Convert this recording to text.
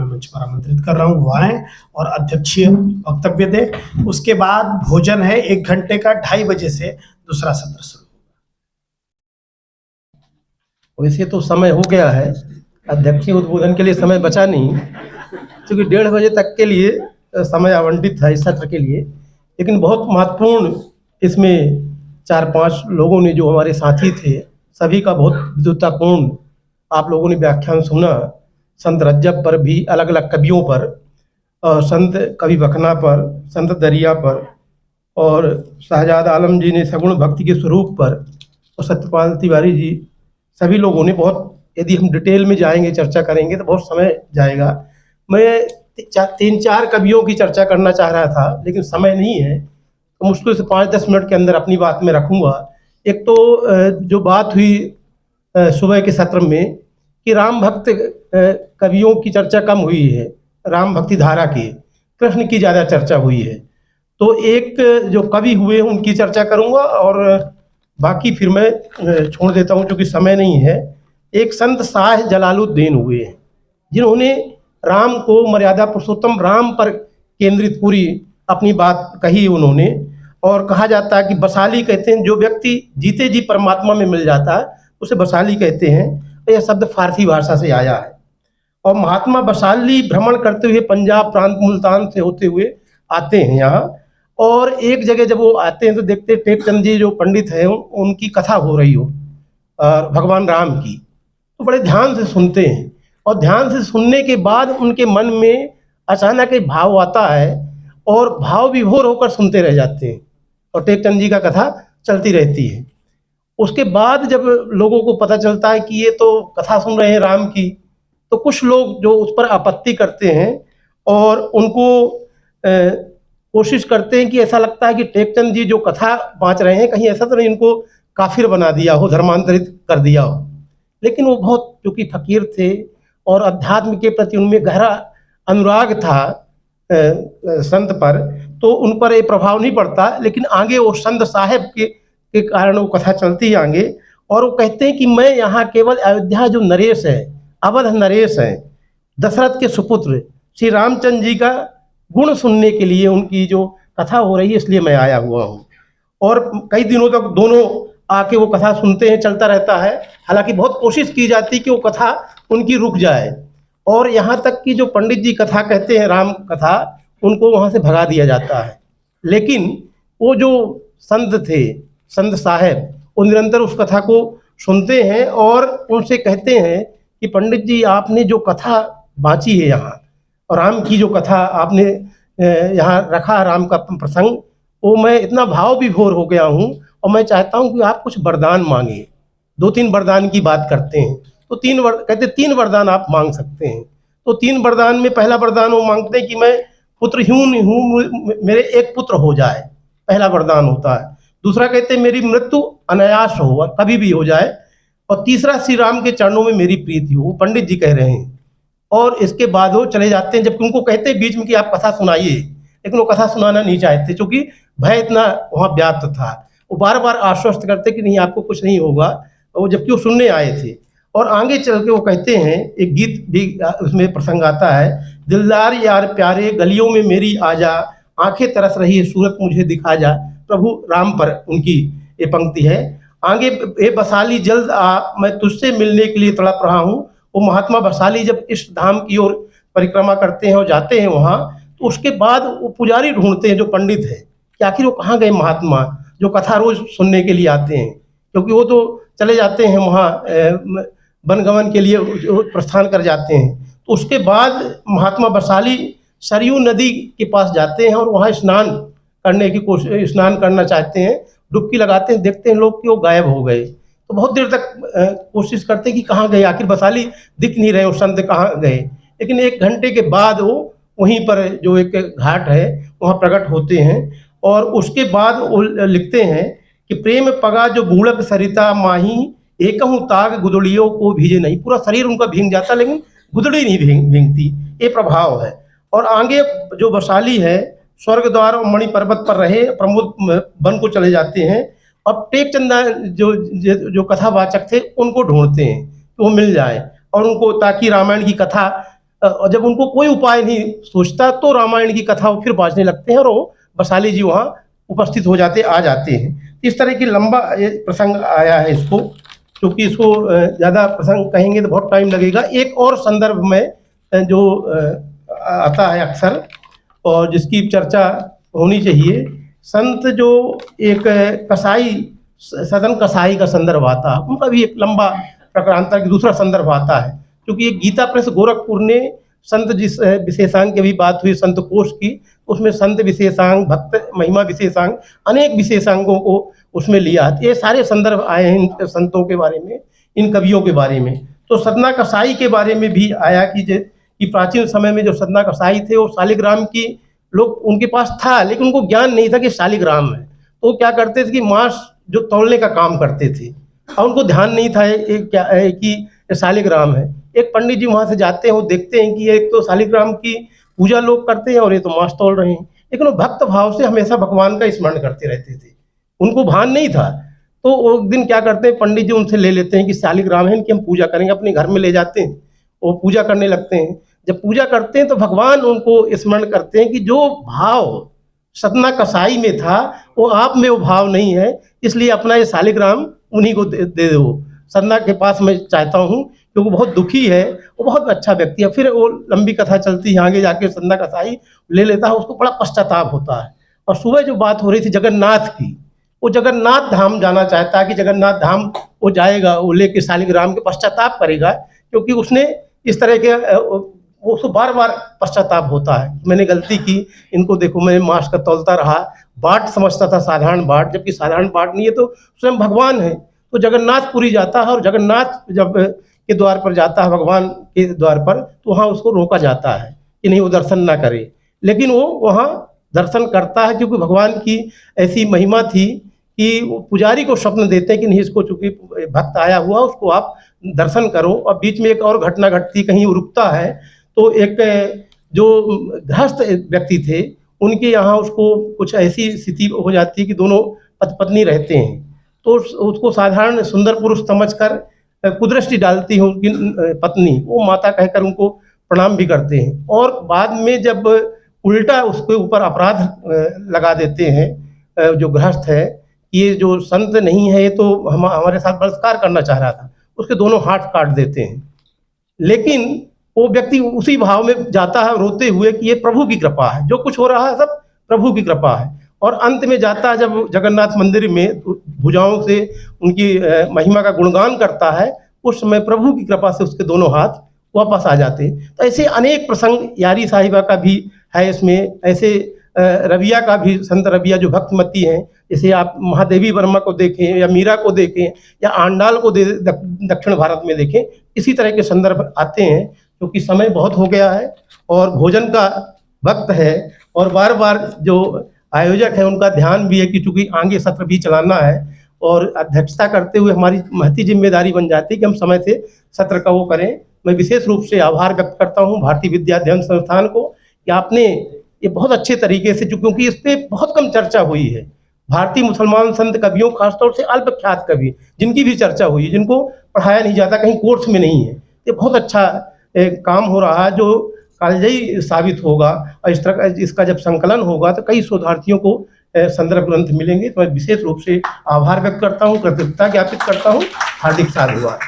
मंच पर आमंत्रित कर रहा हूँ, वो आएँ और अध्यक्षीय वक्तव्य दें। उसके बाद भोजन है 1 घंटे का, 2:30 बजे से दूसरा सत्र शुरू। वैसे तो समय हो गया है, अध्यक्षीय उद्बोधन के लिए समय बचा नहीं, क्योंकि 1:30 बजे तक के लिए समय आवंटित था इस सत्र के लिए। लेकिन बहुत महत्वपूर्ण इसमें 4-5 लोगों ने, जो हमारे साथी थे, सभी का बहुत विद्वतापूर्ण आप लोगों ने व्याख्यान सुना। संत रज्जब पर भी, अलग अलग कवियों पर, संत कवि बखना पर, संत दरिया पर, और शहजाद आलम जी ने सगुण भक्ति के स्वरूप पर, और सत्यपाल तिवारी जी, सभी लोगों ने बहुत, यदि हम डिटेल में जाएंगे, चर्चा करेंगे तो बहुत समय जाएगा। मैं 3-4 कवियों की चर्चा करना चाह रहा था, लेकिन समय नहीं है, तो मुश्किल से 5-10 मिनट के अंदर अपनी बात में रखूँगा। एक तो जो बात हुई सुबह के सत्र में कि राम भक्त कवियों की चर्चा कम हुई है, राम भक्ति धारा की, कृष्ण की ज़्यादा चर्चा हुई है। तो एक जो कवि हुए उनकी चर्चा करूँगा, और बाकी फिर मैं छोड़ देता हूँ क्योंकि समय नहीं है। एक संत शाह जलालुद्दीन हुए हैं, जिन्होंने राम को, मर्यादा पुरुषोत्तम राम पर केंद्रित पूरी अपनी बात कही उन्होंने। और कहा जाता है कि बसाली कहते हैं, जो व्यक्ति जीते जी परमात्मा में मिल जाता है उसे बसाली कहते हैं। यह शब्द फारसी भाषा से आया है। और महात्मा बसाली भ्रमण करते हुए पंजाब प्रांत, मुल्तान से होते हुए आते हैं यहाँ, और एक जगह जब वो आते हैं तो देखते हैं टेकचंद जी जो पंडित हैं उनकी कथा हो रही हो भगवान राम की, तो बड़े ध्यान से सुनते हैं। और ध्यान से सुनने के बाद उनके मन में अचानक एक भाव आता है, और भाव विभोर होकर सुनते रह जाते हैं, और टेकचंद जी का कथा चलती रहती है। उसके बाद जब लोगों को पता चलता है कि ये तो कथा सुन रहे हैं राम की, तो कुछ लोग जो उस पर आपत्ति करते हैं, और उनको कोशिश करते हैं कि ऐसा लगता है कि टेकचंद जी जो कथा बाँच रहे हैं, कहीं ऐसा तो नहीं इनको काफिर बना दिया हो, धर्मांतरित कर दिया हो। लेकिन वो बहुत, चूँकि फकीर थे और अध्यात्म के प्रति उनमें गहरा अनुराग था संत पर, तो उन पर ये प्रभाव नहीं पड़ता। लेकिन आगे वो संत साहब के कारण वो कथा चलती है आगे, और वो कहते हैं कि मैं यहाँ केवल अयोध्या जो नरेश है, अवध नरेश हैं, दशरथ के सुपुत्र श्री रामचंद्र जी का गुण सुनने के लिए, उनकी जो कथा हो रही है, इसलिए मैं आया हुआ हूँ। और कई दिनों तक दोनों आके वो कथा सुनते हैं, चलता रहता है। हालांकि बहुत कोशिश की जाती कि वो कथा उनकी रुक जाए, और यहाँ तक कि जो पंडित जी कथा कहते हैं, राम कथा, उनको वहाँ से भगा दिया जाता है। लेकिन वो जो संत थे, संत साहब, वो निरंतर उस कथा को सुनते हैं, और उनसे कहते हैं कि पंडित जी, आपने जो कथा बाँची है यहाँ, और राम की जो कथा आपने यहाँ रखा, राम का प्रसंग, वो मैं इतना भाव विभोर हो गया हूँ, और मैं चाहता हूँ कि आप कुछ वरदान मांगे। 2-3 वरदान की बात करते हैं, तो कहते 3 वरदान आप मांग सकते हैं। तो 3 वरदान में पहला वरदान वो मांगते हैं कि मैं पुत्रहीन हूँ, मेरे एक पुत्र हो जाए, पहला वरदान होता है। दूसरा कहते हैं मेरी मृत्यु अनायास हो, कभी भी हो जाए। और तीसरा, श्री राम के चरणों में मेरी प्रीति हो। वो पंडित जी कह रहे हैं, और इसके बाद वो चले जाते हैं। जबकि उनको कहते हैं बीच में कि आप कथा सुनाइए, लेकिन वो कथा सुनाना नहीं चाहते, क्योंकि भय इतना वहाँ व्याप्त था। वो बार बार आश्वस्त करते कि नहीं, आपको कुछ नहीं होगा, वो जबकि वो सुनने आए थे। और आगे चल के वो कहते हैं, एक गीत भी उसमें प्रसंग आता है, दिलदार यार प्यारे गलियों में मेरी आजा, आंखें तरस रही है सूरत मुझे दिखा जा। प्रभु राम पर उनकी ये पंक्ति है। आगे, ए बसाली जल्द आ, मैं तुझसे मिलने के लिए तड़प रहा हूँ। वो महात्मा बसाली जब इस धाम की ओर परिक्रमा करते हैं और जाते हैं वहाँ, तो उसके बाद वो पुजारी ढूंढते हैं जो पंडित है, कि आखिर वो कहाँ गए महात्मा जो कथा रोज सुनने के लिए आते हैं, क्योंकि वो तो चले जाते हैं वहाँ वनगमन के लिए, प्रस्थान कर जाते हैं। तो उसके बाद महात्मा बसाली सरयू नदी के पास जाते हैं, और वहाँ स्नान करने की कोशिश, स्नान करना चाहते हैं, डुबकी लगाते हैं, देखते हैं लोग कि वो गायब हो गए। तो बहुत देर तक कोशिश करते कि कहाँ गए, आखिर बसाली दिख नहीं रहे, वो संत कहाँ गए। लेकिन 1 घंटे के बाद वो वहीं पर जो एक घाट है वहाँ प्रकट होते हैं, और उसके बाद वो लिखते हैं कि प्रेम पगा जो बूढ़क सरिता माही, एकहूँ ताग गुदड़ियों को भीजे नहीं। पूरा शरीर उनका भींग जाता, लेकिन गुदड़ी नहीं भींगती, ये प्रभाव है। और आगे जो बसाली है, स्वर्ग द्वार और मणि पर्वत पर रहे, प्रमोद वन को चले जाते हैं। अब टेकचंदा जो कथावाचक थे उनको ढूंढते हैं कि वो मिल जाए, और उनको, ताकि रामायण की कथा और जब उनको कोई उपाय नहीं सूझता तो रामायण की कथा वो फिर बाँचने लगते हैं और वो वैशाली जी वहाँ उपस्थित हो जाते आ जाते हैं। इस तरह की लंबा ये प्रसंग आया है इसको, क्योंकि इसको ज़्यादा प्रसंग कहेंगे तो बहुत टाइम लगेगा। एक और संदर्भ में जो आता है अक्सर और जिसकी चर्चा होनी चाहिए, संत जो एक कसाई सदन कसाई का संदर्भ आता है, उनका भी एक लंबा प्रकरणांतर की दूसरा संदर्भ आता है। क्योंकि एक गीता प्रेस गोरखपुर ने संत जिस विशेषांग की भी बात हुई संत कोश की, उसमें संत विशेषांग, भक्त महिमा विशेषांग, अनेक विशेषांगों को उसमें लिया है। ये सारे संदर्भ आए हैं इन संतों के बारे में, इन कवियों के बारे में। तो सतना कसाई के बारे में भी आया कि प्राचीन समय में जो सतना कसाई थे वो शालिग्राम की लोग उनके पास था, लेकिन उनको ज्ञान नहीं था कि शालिग्राम है। तो क्या करते थे कि मांस जो तौलने का काम करते थे और उनको ध्यान नहीं था ये क्या है कि ये शालिग्राम है। एक पंडित जी वहाँ से जाते हैं, वो देखते हैं कि एक तो शालिग्राम की पूजा लोग करते हैं और ये तो मांस तौल रहे हैं, लेकिन वो भक्त भाव से हमेशा भगवान का स्मरण करते रहते थे, उनको भान नहीं था। तो वो एक दिन क्या करते हैं, पंडित जी उनसे ले लेते हैं कि शालिग्राम है, इनकी हम पूजा करेंगे, अपने घर में ले जाते हैं, वो पूजा करने लगते हैं। जब पूजा करते हैं तो भगवान उनको स्मरण करते हैं कि जो भाव सतना कसाई में था वो आप में वो भाव नहीं है, इसलिए अपना ये शालिग्राम उन्हीं को दे दो। सतना के पास मैं चाहता हूँ, क्योंकि बहुत दुखी है, वो बहुत अच्छा व्यक्ति है। फिर वो लंबी कथा चलती है, आगे जाके सतना कसाई ले लेता है, उसको बड़ा पश्चाताप होता है। और सुबह जो बात हो रही थी जगन्नाथ की, वो जगन्नाथ धाम जाना चाहता है कि जगन्नाथ धाम वो जाएगा, वो लेके शालिग्राम के पश्चाताप करेगा, क्योंकि उसने इस तरह के वो उसको बार बार पश्चाताप होता है, मैंने गलती की, इनको देखो मैं मांस का तौलता रहा, बाट समझता था साधारण बाट, जबकि साधारण बाट नहीं है, तो स्वयं भगवान है। तो जगन्नाथपुरी जाता है और जगन्नाथ जब के द्वार पर जाता है, भगवान के द्वार पर, तो वहाँ उसको रोका जाता है कि नहीं वो दर्शन ना करे, लेकिन वो वहाँ दर्शन करता है, क्योंकि भगवान की ऐसी महिमा थी कि वो पुजारी को स्वप्न देते हैं कि नहीं इसको, चूंकि भक्त आया हुआ उसको आप दर्शन करो। और बीच में एक और घटना घटती, कहीं वो रुकता है, तो एक जो गृहस्थ व्यक्ति थे उनके यहाँ उसको कुछ ऐसी स्थिति हो जाती है कि दोनों पति पत्नी रहते हैं, तो उसको साधारण सुंदर पुरुष समझकर कुदृष्टि डालती है उनकी पत्नी, वो माता कहकर उनको प्रणाम भी करते हैं। और बाद में जब उल्टा उसके ऊपर अपराध लगा देते हैं जो गृहस्थ है, ये जो संत नहीं है, ये तो हमारे साथ बलात्कार करना चाह रहा था, उसके दोनों हाथ काट देते हैं। लेकिन वो व्यक्ति उसी भाव में जाता है रोते हुए कि ये प्रभु की कृपा है, जो कुछ हो रहा है सब प्रभु की कृपा है। और अंत में जाता है जब जगन्नाथ मंदिर में भुजाओं से उनकी महिमा का गुणगान करता है, उस समय प्रभु की कृपा से उसके दोनों हाथ वापस आ जाते हैं। तो ऐसे अनेक प्रसंग, यारी साहिबा का भी है इसमें, ऐसे रबिया का भी, संत रबिया जो भक्तमती हैं, जैसे आप महादेवी वर्मा को देखें या मीरा को देखें या आंडाल को दक्षिण भारत में देखें, इसी तरह के संदर्भ आते हैं। क्योंकि समय बहुत हो गया है और भोजन का वक्त है, और बार बार जो आयोजक है उनका ध्यान भी है कि चूंकि आगे सत्र भी चलाना है और अध्यक्षता करते हुए हमारी महती जिम्मेदारी बन जाती है कि हम समय से सत्र का वो करें। मैं विशेष रूप से आभार व्यक्त करता हूँ भारतीय विद्या अध्ययन संस्थान को कि आपने ये बहुत अच्छे तरीके से, क्योंकि इस पर बहुत कम चर्चा हुई है, भारतीय मुसलमान संत कवियों, खासतौर से अल्पख्यात कवि जिनकी भी चर्चा हुई है, जिनको पढ़ाया नहीं जाता, कहीं कोर्स में नहीं है, ये बहुत अच्छा एक काम हो रहा है जो कालजयी साबित होगा। और इस तरह इसका जब संकलन होगा तो कई शोधार्थियों को संदर्भ ग्रंथ मिलेंगे। तो मैं विशेष रूप से आभार व्यक्त करता हूँ, कृतज्ञता ज्ञापित करता हूँ। हार्दिक साधुवाद।